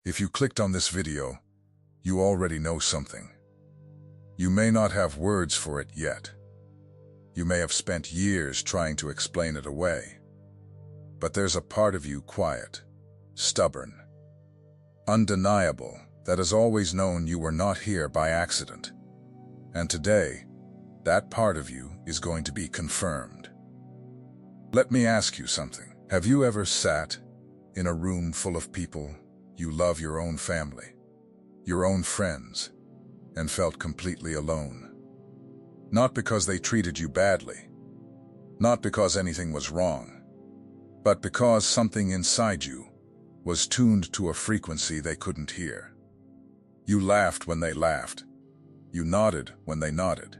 If you clicked on this video, you already know something. You may not have words for it yet. You may have spent years trying to explain it away. But there's a part of you quiet, stubborn, undeniable, that has always known you were not here by accident. And today, that part of you is going to be confirmed. Let me ask you something. Have you ever sat in a room full of people you love, your own family, your own friends, and felt completely alone? Not because they treated you badly, not because anything was wrong, but because something inside you was tuned to a frequency they couldn't hear. You laughed when they laughed. You nodded when they nodded.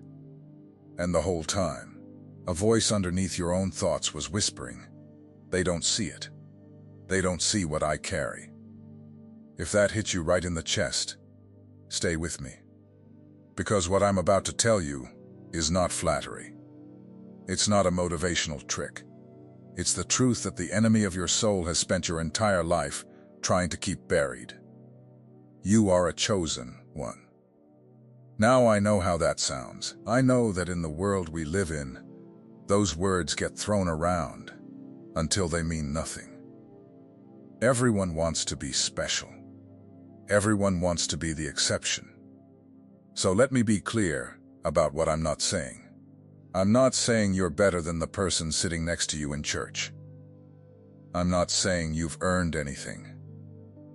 And the whole time, a voice underneath your own thoughts was whispering, "They don't see it. They don't see what I carry." If that hit you right in the chest, stay with me. Because what I'm about to tell you is not flattery. It's not a motivational trick. It's the truth that the enemy of your soul has spent your entire life trying to keep buried. You are a chosen one. Now I know how that sounds. I know that in the world we live in, those words get thrown around until they mean nothing. Everyone wants to be special. Everyone wants to be the exception. So let me be clear about what I'm not saying. I'm not saying you're better than the person sitting next to you in church. I'm not saying you've earned anything.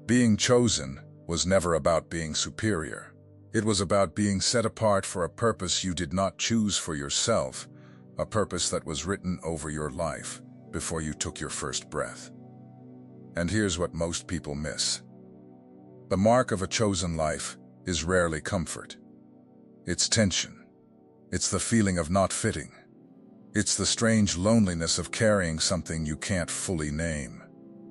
Being chosen was never about being superior. It was about being set apart for a purpose you did not choose for yourself, a purpose that was written over your life before you took your first breath. And here's what most people miss. The mark of a chosen life is rarely comfort. It's tension. It's the feeling of not fitting. It's the strange loneliness of carrying something you can't fully name.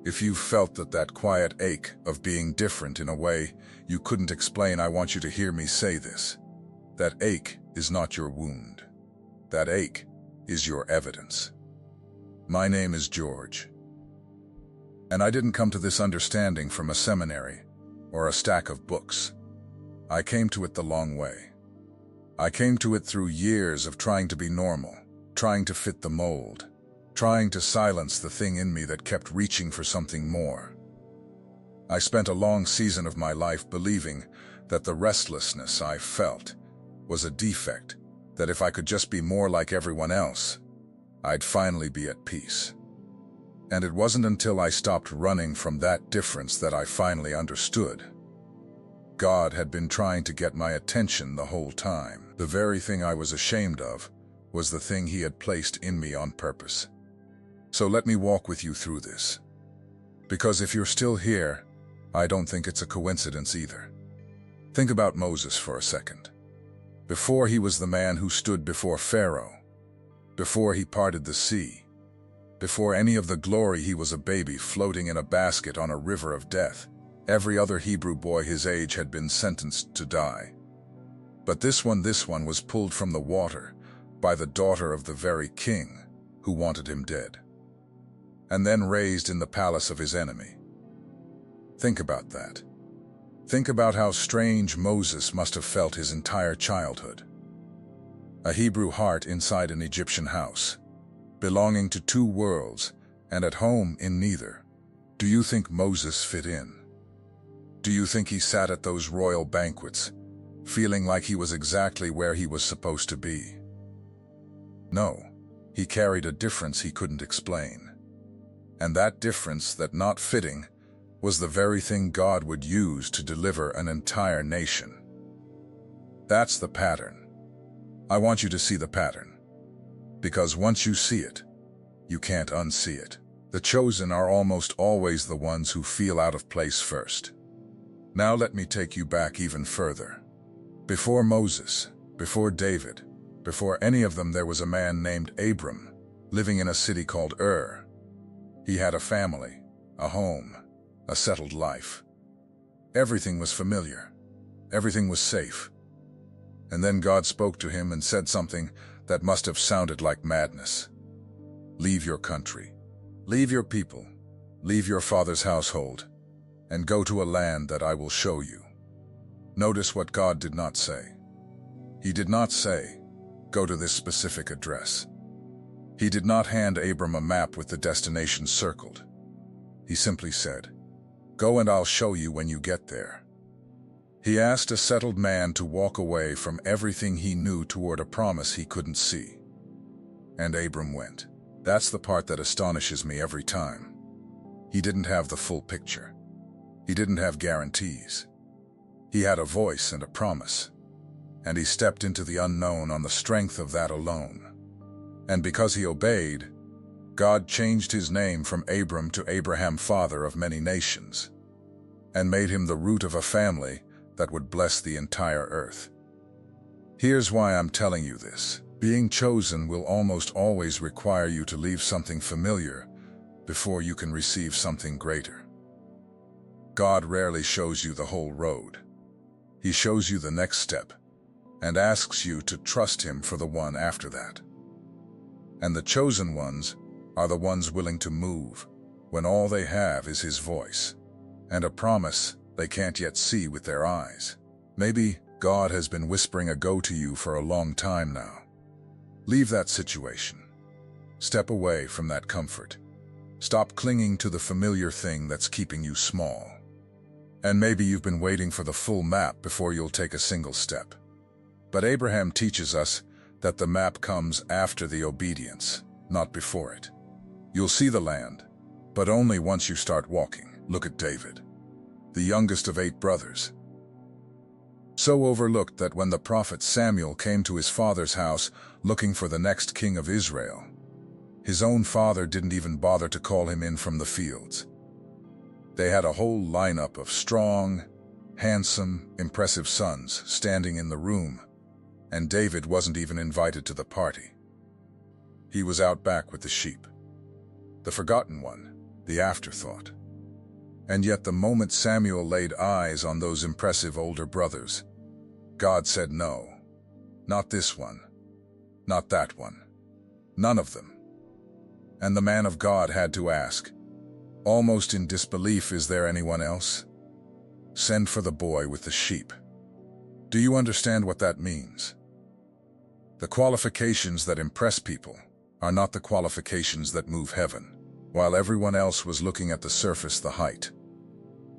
If you've felt that quiet ache of being different in a way you couldn't explain, I want you to hear me say this. That ache is not your wound. That ache is your evidence. My name is George. And I didn't come to this understanding from a seminary or a stack of books. I came to it the long way. I came to it through years of trying to be normal, trying to fit the mold, trying to silence the thing in me that kept reaching for something more. I spent a long season of my life believing that the restlessness I felt was a defect, that if I could just be more like everyone else, I'd finally be at peace. And it wasn't until I stopped running from that difference that I finally understood. God had been trying to get my attention the whole time. The very thing I was ashamed of was the thing He had placed in me on purpose. So let me walk with you through this. Because if you're still here, I don't think it's a coincidence either. Think about Moses for a second. Before he was the man who stood before Pharaoh, before he parted the sea, before any of the glory, he was a baby floating in a basket on a river of death. Every other Hebrew boy his age had been sentenced to die. But this one was pulled from the water by the daughter of the very king who wanted him dead, and then raised in the palace of his enemy. Think about that. Think about how strange Moses must have felt his entire childhood. A Hebrew heart inside an Egyptian house, belonging to two worlds and at home in neither. Do you think Moses fit in? Do you think he sat at those royal banquets, feeling like he was exactly where he was supposed to be? No, he carried a difference he couldn't explain. And that difference, that not fitting, was the very thing God would use to deliver an entire nation. That's the pattern. I want you to see the pattern. Because once you see it, you can't unsee it. The chosen are almost always the ones who feel out of place first. Now let me take you back even further. Before Moses, before David, before any of them, there was a man named Abram, living in a city called Ur. He had a family, a home, a settled life. Everything was familiar. Everything was safe. And then God spoke to him and said something that must have sounded like madness. Leave your country. Leave your people. Leave your father's household. and go to a land that I will show you. Notice what God did not say. He did not say, go to this specific address. He did not hand Abram a map with the destination circled. He simply said, go and I'll show you when you get there. He asked a settled man to walk away from everything he knew toward a promise he couldn't see. And Abram went. That's the part that astonishes me every time. He didn't have the full picture. He didn't have guarantees. He had a voice and a promise, and he stepped into the unknown on the strength of that alone. And because he obeyed, God changed his name from Abram to Abraham, father of many nations, and made him the root of a family that would bless the entire earth. Here's why I'm telling you this. Being chosen will almost always require you to leave something familiar before you can receive something greater. God rarely shows you the whole road. He shows you the next step and asks you to trust him for the one after that. And the chosen ones are the ones willing to move when all they have is his voice and a promise they can't yet see with their eyes. Maybe God has been whispering a go to you for a long time now. Leave that situation. Step away from that comfort. Stop clinging to the familiar thing that's keeping you small. And maybe you've been waiting for the full map before you'll take a single step. But Abraham teaches us that the map comes after the obedience, not before it. You'll see the land, but only once you start walking. Look at David, the youngest of 8 brothers. So overlooked that when the prophet Samuel came to his father's house looking for the next king of Israel, his own father didn't even bother to call him in from the fields. They had a whole lineup of strong, handsome, impressive sons standing in the room, and David wasn't even invited to the party. He was out back with the sheep, the forgotten one, the afterthought. And yet the moment Samuel laid eyes on those impressive older brothers, God said no, not this one, not that one, none of them. And the man of God had to ask, almost in disbelief, is there anyone else? Send for the boy with the sheep. Do you understand what that means? The qualifications that impress people are not the qualifications that move heaven. While everyone else was looking at the surface, the height,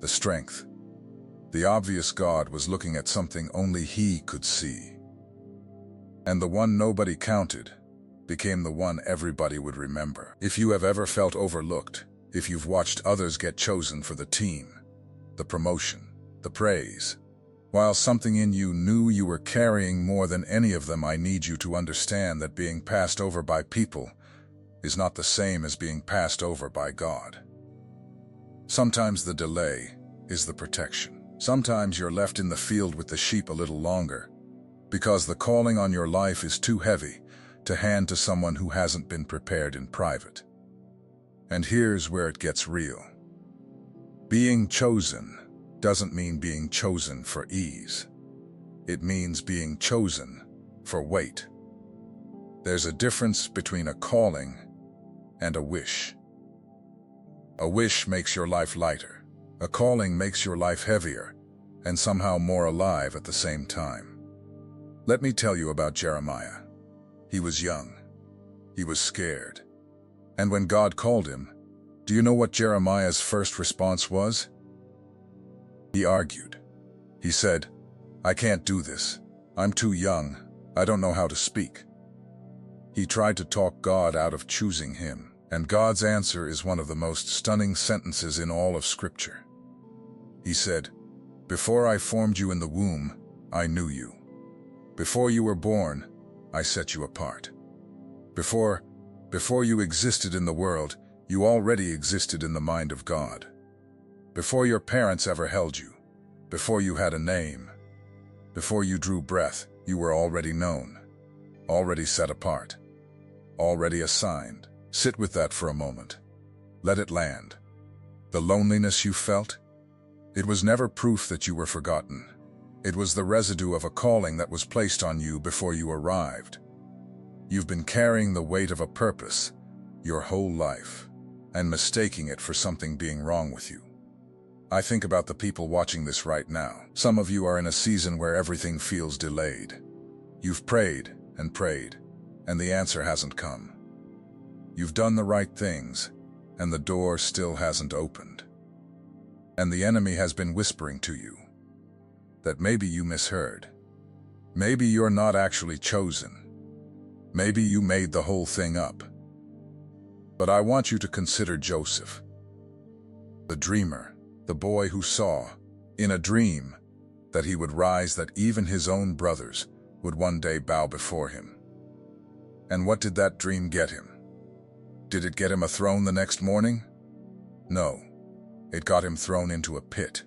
the strength, the obvious, God was looking at something only he could see. And the one nobody counted became the one everybody would remember. If you have ever felt overlooked, if you've watched others get chosen for the team, the promotion, the praise, while something in you knew you were carrying more than any of them, I need you to understand that being passed over by people is not the same as being passed over by God. Sometimes the delay is the protection. Sometimes you're left in the field with the sheep a little longer because the calling on your life is too heavy to hand to someone who hasn't been prepared in private. And here's where it gets real. Being chosen doesn't mean being chosen for ease. It means being chosen for weight. There's a difference between a calling and a wish. A wish makes your life lighter. A calling makes your life heavier and somehow more alive at the same time. Let me tell you about Jeremiah. He was young. He was scared. And when God called him, do you know what Jeremiah's first response was? He argued. He said, I can't do this. I'm too young. I don't know how to speak. He tried to talk God out of choosing him, and God's answer is one of the most stunning sentences in all of Scripture. He said, before I formed you in the womb, I knew you. Before you were born, I set you apart. Before you existed in the world, you already existed in the mind of God. Before your parents ever held you, before you had a name, before you drew breath, you were already known, already set apart, already assigned. Sit with that for a moment. Let it land. The loneliness you felt? It was never proof that you were forgotten. It was the residue of a calling that was placed on you before you arrived. You've been carrying the weight of a purpose your whole life and mistaking it for something being wrong with you. I think about the people watching this right now. Some of you are in a season where everything feels delayed. You've prayed, and the answer hasn't come. You've done the right things, and the door still hasn't opened. And the enemy has been whispering to you that maybe you misheard. Maybe you're not actually chosen. Maybe you made the whole thing up. But I want you to consider Joseph, the dreamer, the boy who saw, in a dream, that he would rise, that even his own brothers would one day bow before him. And what did that dream get him? Did it get him a throne the next morning? No. It got him thrown into a pit.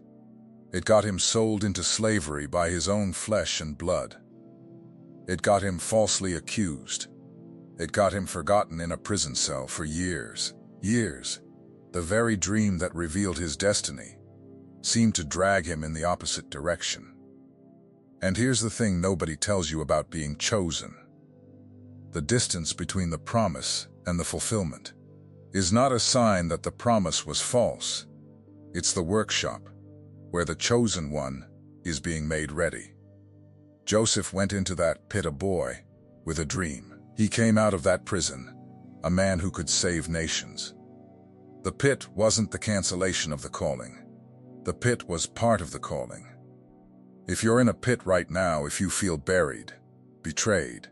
It got him sold into slavery by his own flesh and blood. It got him falsely accused. It got him forgotten in a prison cell for years. Years. The very dream that revealed his destiny seemed to drag him in the opposite direction. And here's the thing nobody tells you about being chosen. The distance between the promise and the fulfillment is not a sign that the promise was false. It's the workshop where the chosen one is being made ready. Joseph went into that pit a boy with a dream. He came out of that prison a man who could save nations. The pit wasn't the cancellation of the calling. The pit was part of the calling. If you're in a pit right now, if you feel buried, betrayed,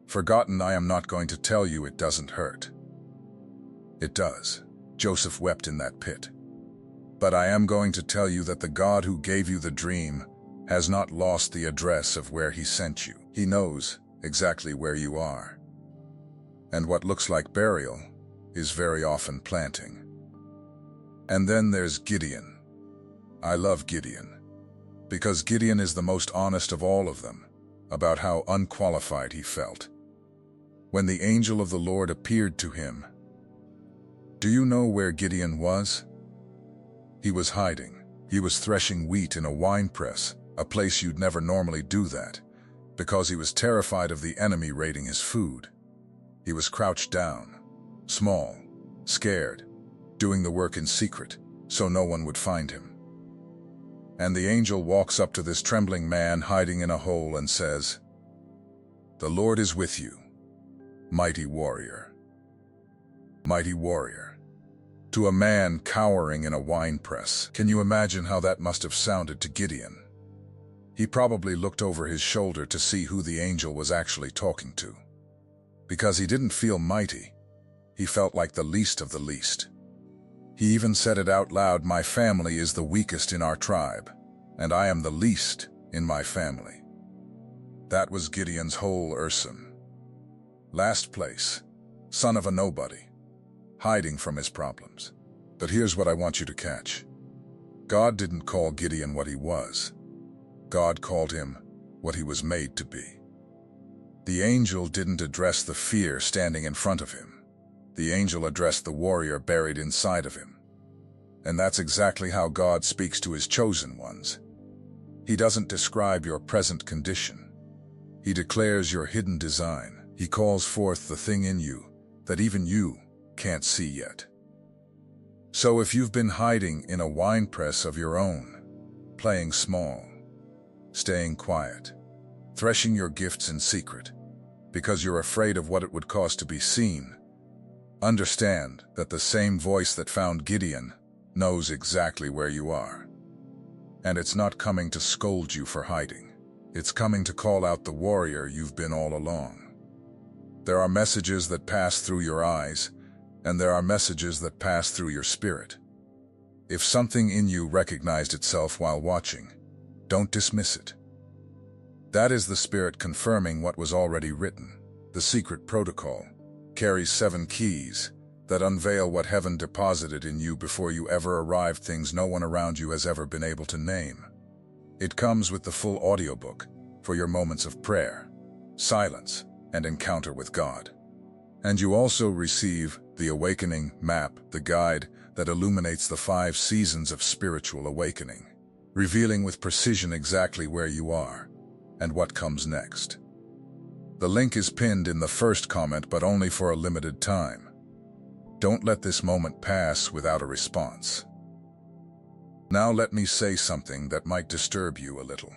forgotten, I am not going to tell you it doesn't hurt. It does. Joseph wept in that pit. But I am going to tell you that the God who gave you the dream has not lost the address of where he sent you. He knows exactly where you are. And what looks like burial is very often planting. And then there's Gideon. I love Gideon, because Gideon is the most honest of all of them about how unqualified he felt. When the angel of the Lord appeared to him, do you know where Gideon was? He was hiding. He was threshing wheat in a winepress, a place you'd never normally do that, because he was terrified of the enemy raiding his food. He was crouched down, small, scared, doing the work in secret, so no one would find him. And the angel walks up to this trembling man hiding in a hole and says, "The Lord is with you, mighty warrior." Mighty warrior. To a man cowering in a winepress. Can you imagine how that must have sounded to Gideon? He probably looked over his shoulder to see who the angel was actually talking to. Because he didn't feel mighty. He felt like the least of the least. He even said it out loud, "My family is the weakest in our tribe, and I am the least in my family." That was Gideon's whole Urson. Last place, son of a nobody, hiding from his problems. But here's what I want you to catch. God didn't call Gideon what he was. God called him what he was made to be. The angel didn't address the fear standing in front of him. The angel addressed the warrior buried inside of him. And that's exactly how God speaks to his chosen ones. He doesn't describe your present condition. He declares your hidden design. He calls forth the thing in you that even you can't see yet. So if you've been hiding in a winepress of your own, playing small, staying quiet, threshing your gifts in secret, because you're afraid of what it would cost to be seen, understand that the same voice that found Gideon knows exactly where you are. And it's not coming to scold you for hiding. It's coming to call out the warrior you've been all along. There are messages that pass through your eyes, and there are messages that pass through your spirit. If something in you recognized itself while watching, don't dismiss it. That is the Spirit confirming what was already written. The secret protocol carries 7 keys that unveil what heaven deposited in you before you ever arrived, things no one around you has ever been able to name. It comes with the full audiobook for your moments of prayer, silence, and encounter with God. And you also receive the Awakening Map, the guide that illuminates the 5 seasons of spiritual awakening, revealing with precision exactly where you are and what comes next. The link is pinned in the first comment, but only for a limited time. Don't let this moment pass without a response. Now let me say something that might disturb you a little.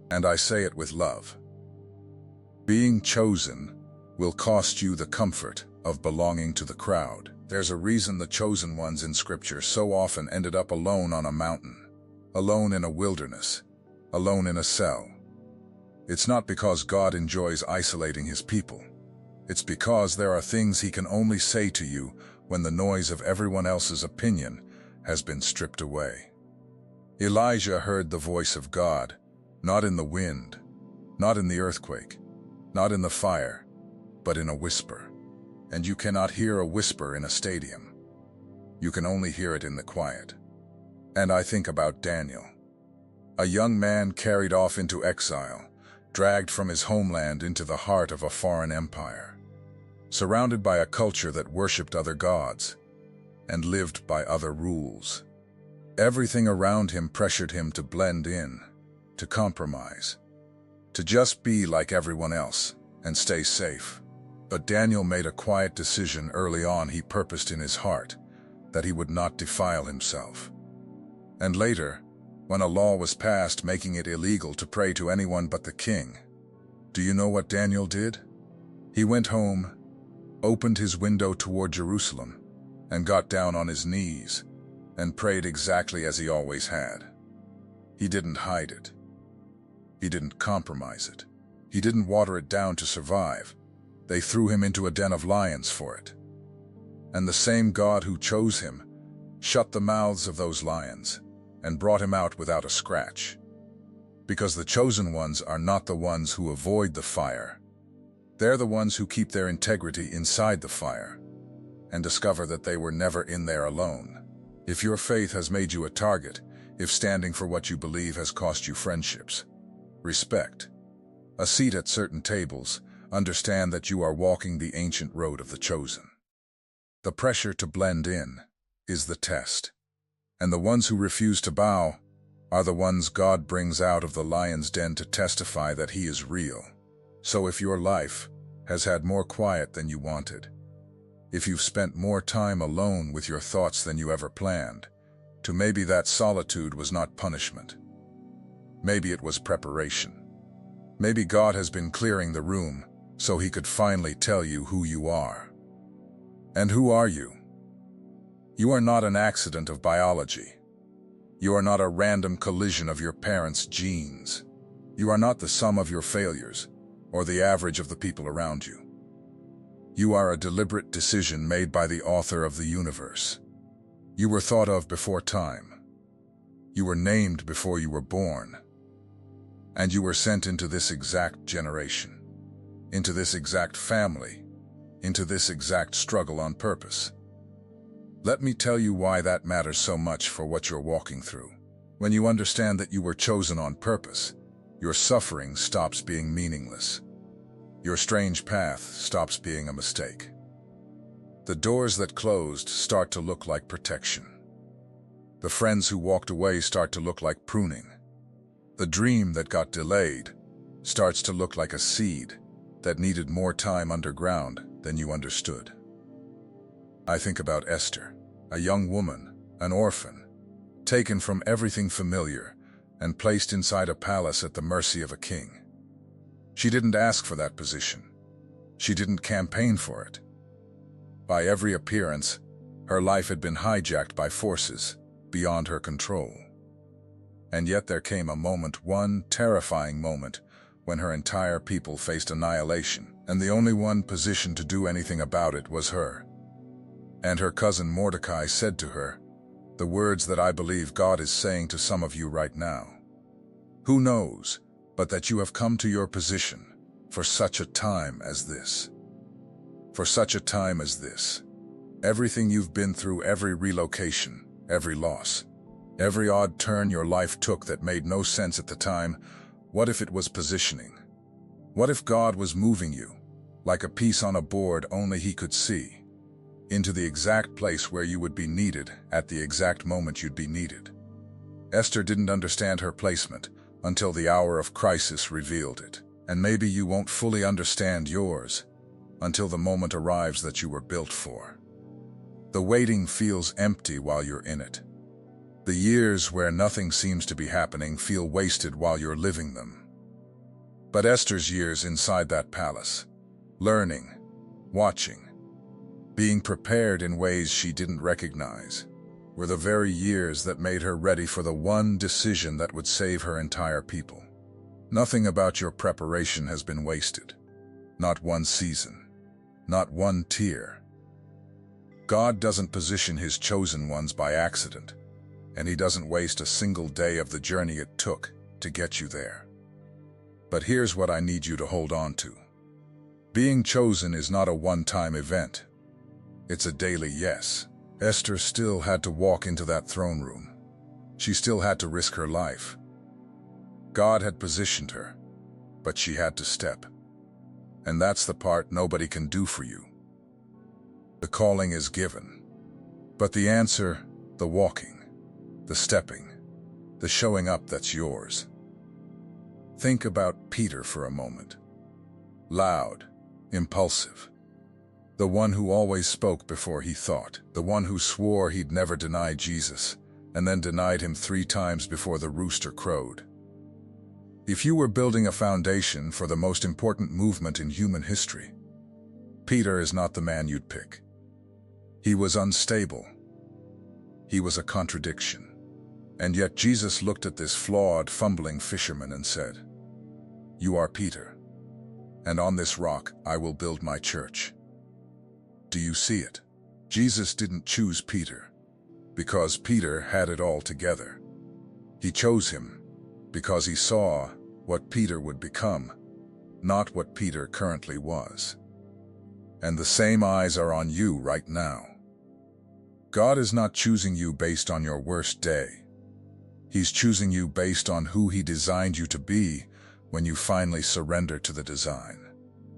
And I say it with love. Being chosen will cost you the comfort of belonging to the crowd. There's a reason the chosen ones in Scripture so often ended up alone on a mountain, alone in a wilderness, alone in a cell. It's not because God enjoys isolating his people. It's because there are things he can only say to you when the noise of everyone else's opinion has been stripped away. Elijah heard the voice of God, not in the wind, not in the earthquake, not in the fire, but in a whisper. And you cannot hear a whisper in a stadium. You can only hear it in the quiet. And I think about Daniel, a young man carried off into exile, dragged from his homeland into the heart of a foreign empire, surrounded by a culture that worshipped other gods and lived by other rules. Everything around him pressured him to blend in, to compromise, to just be like everyone else and stay safe. But Daniel made a quiet decision early on. He purposed in his heart that he would not defile himself. And later, when a law was passed making it illegal to pray to anyone but the king, do you know what Daniel did? He went home, opened his window toward Jerusalem, and got down on his knees and prayed exactly as he always had. He didn't hide it. He didn't compromise it. He didn't water it down to survive. They threw him into a den of lions for it. And the same God who chose him shut the mouths of those lions and brought him out without a scratch. Because the chosen ones are not the ones who avoid the fire. They're the ones who keep their integrity inside the fire and discover that they were never in there alone. If your faith has made you a target, if standing for what you believe has cost you friendships, respect, a seat at certain tables, understand that you are walking the ancient road of the chosen. The pressure to blend in is the test, and the ones who refuse to bow are the ones God brings out of the lion's den to testify that he is real. So if your life has had more quiet than you wanted, if you've spent more time alone with your thoughts than you ever planned, to maybe that solitude was not punishment. Maybe it was preparation. Maybe God has been clearing the room so he could finally tell you who you are. And who are you? You are not an accident of biology. You are not a random collision of your parents' genes. You are not the sum of your failures or the average of the people around you. You are a deliberate decision made by the author of the universe. You were thought of before time. You were named before you were born. And you were sent into this exact generation, into this exact family, into this exact struggle on purpose. Let me tell you why that matters so much for what you're walking through. When you understand that you were chosen on purpose, your suffering stops being meaningless. Your strange path stops being a mistake. The doors that closed start to look like protection. The friends who walked away start to look like pruning. The dream that got delayed starts to look like a seed that needed more time underground than you understood. I think about Esther, a young woman, an orphan, taken from everything familiar and placed inside a palace at the mercy of a king. She didn't ask for that position. She didn't campaign for it. By every appearance, her life had been hijacked by forces beyond her control. And yet there came a moment, one terrifying moment, when her entire people faced annihilation, and the only one positioned to do anything about it was her. And her cousin Mordecai said to her, the words that I believe God is saying to some of you right now. Who knows but that you have come to your position for such a time as this? For such a time as this. Everything you've been through, every relocation, every loss, every odd turn your life took that made no sense at the time, what if it was positioning? What if God was moving you, like a piece on a board only he could see, into the exact place where you would be needed at the exact moment you'd be needed? Esther didn't understand her placement until the hour of crisis revealed it. And maybe you won't fully understand yours until the moment arrives that you were built for. The waiting feels empty while you're in it. The years where nothing seems to be happening feel wasted while you're living them. But Esther's years inside that palace, learning, watching, being prepared in ways she didn't recognize, were the very years that made her ready for the one decision that would save her entire people. Nothing about your preparation has been wasted. Not one season. Not one tear. God doesn't position His chosen ones by accident, and He doesn't waste a single day of the journey it took to get you there. But here's what I need you to hold on to. Being chosen is not a one-time event. It's a daily yes. Esther still had to walk into that throne room. She still had to risk her life. God had positioned her, but she had to step. And that's the part nobody can do for you. The calling is given, but the answer, the walking, the stepping, the showing up, that's yours. Think about Peter for a moment. Loud, impulsive. The one who always spoke before he thought. The one who swore he'd never deny Jesus, and then denied Him 3 times before the rooster crowed. If you were building a foundation for the most important movement in human history, Peter is not the man you'd pick. He was unstable. He was a contradiction. And yet Jesus looked at this flawed, fumbling fisherman and said, "You are Peter, and on this rock I will build my church." Do you see it? Jesus didn't choose Peter because Peter had it all together. He chose him because He saw what Peter would become, not what Peter currently was. And the same eyes are on you right now. God is not choosing you based on your worst day. He's choosing you based on who He designed you to be when you finally surrender to the design.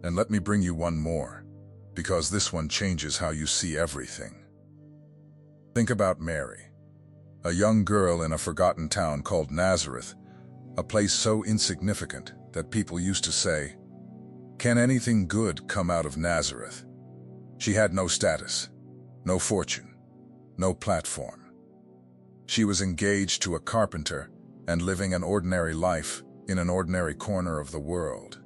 And let me bring you one more, because this one changes how you see everything. Think about Mary, a young girl in a forgotten town called Nazareth, a place so insignificant that people used to say, "Can anything good come out of Nazareth?" She had no status, no fortune, no platform. She was engaged to a carpenter and living an ordinary life in an ordinary corner of the world.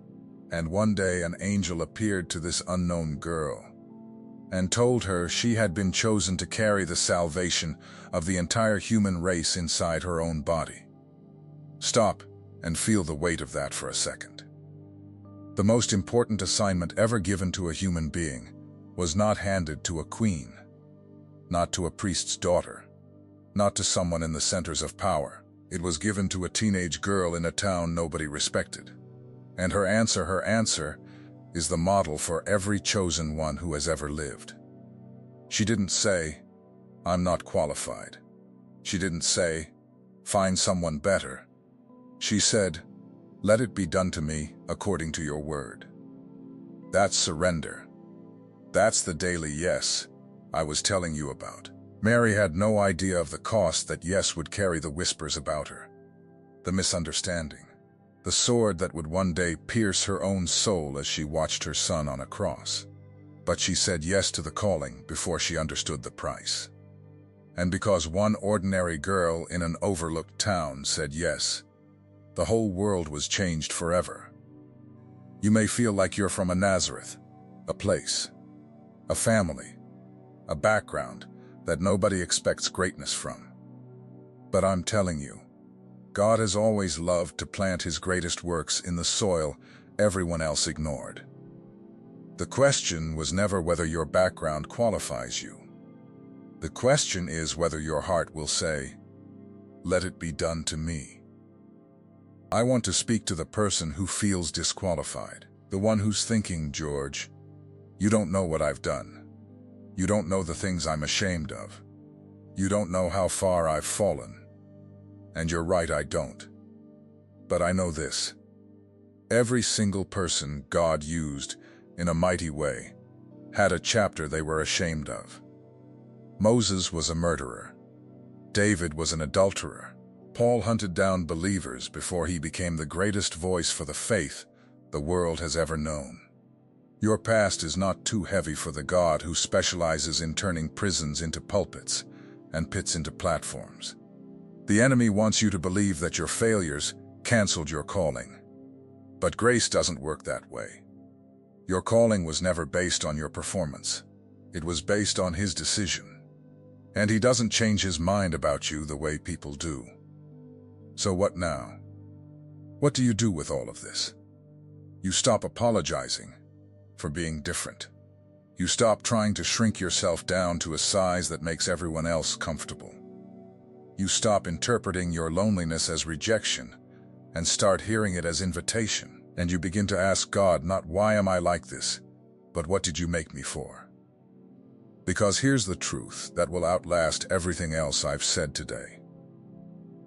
And one day an angel appeared to this unknown girl and told her she had been chosen to carry the salvation of the entire human race inside her own body. Stop and feel the weight of that for a second. The most important assignment ever given to a human being was not handed to a queen, not to a priest's daughter, not to someone in the centers of power. It was given to a teenage girl in a town nobody respected. And her answer is the model for every chosen one who has ever lived. She didn't say, "I'm not qualified." She didn't say, "Find someone better." She said, "Let it be done to me according to your word." That's surrender. That's the daily yes I was telling you about. Mary had no idea of the cost that yes would carry, the whispers about her, the misunderstanding, the sword that would one day pierce her own soul as she watched her son on a cross. But she said yes to the calling before she understood the price. And because one ordinary girl in an overlooked town said yes, the whole world was changed forever. You may feel like you're from a Nazareth, a place, a family, a background that nobody expects greatness from. But I'm telling you, God has always loved to plant His greatest works in the soil everyone else ignored. The question was never whether your background qualifies you. The question is whether your heart will say, "Let it be done to me." I want to speak to the person who feels disqualified, the one who's thinking, "George, you don't know what I've done. You don't know the things I'm ashamed of. You don't know how far I've fallen." And you're right, I don't. But I know this. Every single person God used in a mighty way had a chapter they were ashamed of. Moses was a murderer. David was an adulterer. Paul hunted down believers before he became the greatest voice for the faith the world has ever known. Your past is not too heavy for the God who specializes in turning prisons into pulpits and pits into platforms. The enemy wants you to believe that your failures canceled your calling. But grace doesn't work that way. Your calling was never based on your performance. It was based on His decision. And He doesn't change His mind about you the way people do. So what now? What do you do with all of this? You stop apologizing for being different. You stop trying to shrink yourself down to a size that makes everyone else comfortable. You stop interpreting your loneliness as rejection and start hearing it as invitation. And you begin to ask God, not why am I like this, but what did you make me for? Because here's the truth that will outlast everything else I've said today.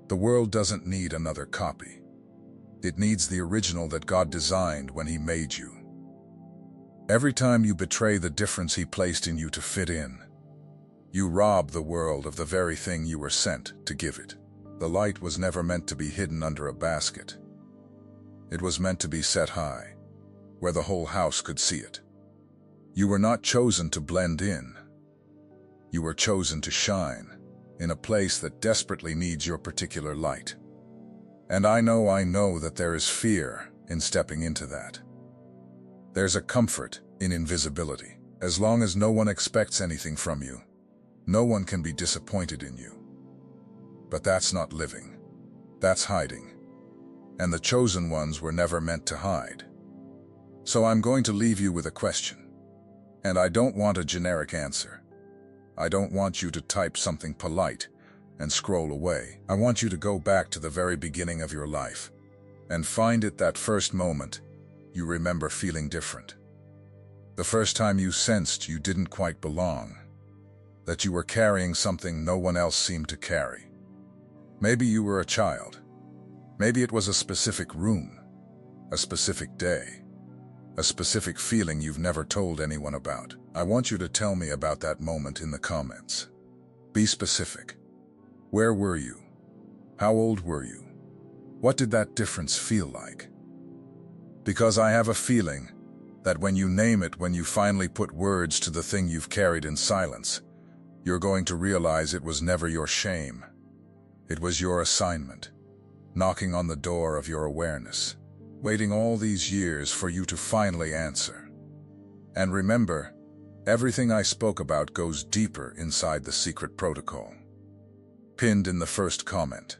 The world doesn't need another copy. It needs the original that God designed when He made you. Every time you betray the difference He placed in you to fit in, you rob the world of the very thing you were sent to give it. The light was never meant to be hidden under a basket. It was meant to be set high, where the whole house could see it. You were not chosen to blend in. You were chosen to shine in a place that desperately needs your particular light. And I know that there is fear in stepping into that. There's a comfort in invisibility. As long as no one expects anything from you, no one can be disappointed in you. But that's not living. That's hiding. And the chosen ones were never meant to hide. So I'm going to leave you with a question. And I don't want a generic answer. I don't want you to type something polite and scroll away. I want you to go back to the very beginning of your life and find it that first moment you remember feeling different. The first time you sensed you didn't quite belong, that you were carrying something no one else seemed to carry. Maybe you were a child. Maybe it was a specific room, a specific day, a specific feeling you've never told anyone about. I want you to tell me about that moment in the comments. Be specific. Where were you? How old were you? What did that difference feel like? Because I have a feeling that when you name it, when you finally put words to the thing you've carried in silence, you're going to realize it was never your shame. It was your assignment, knocking on the door of your awareness, waiting all these years for you to finally answer. And remember, everything I spoke about goes deeper inside the secret protocol. Pinned in the first comment.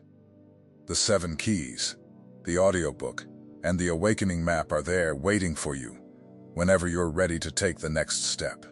The 7 keys, the audiobook, and the awakening map are there waiting for you whenever you're ready to take the next step.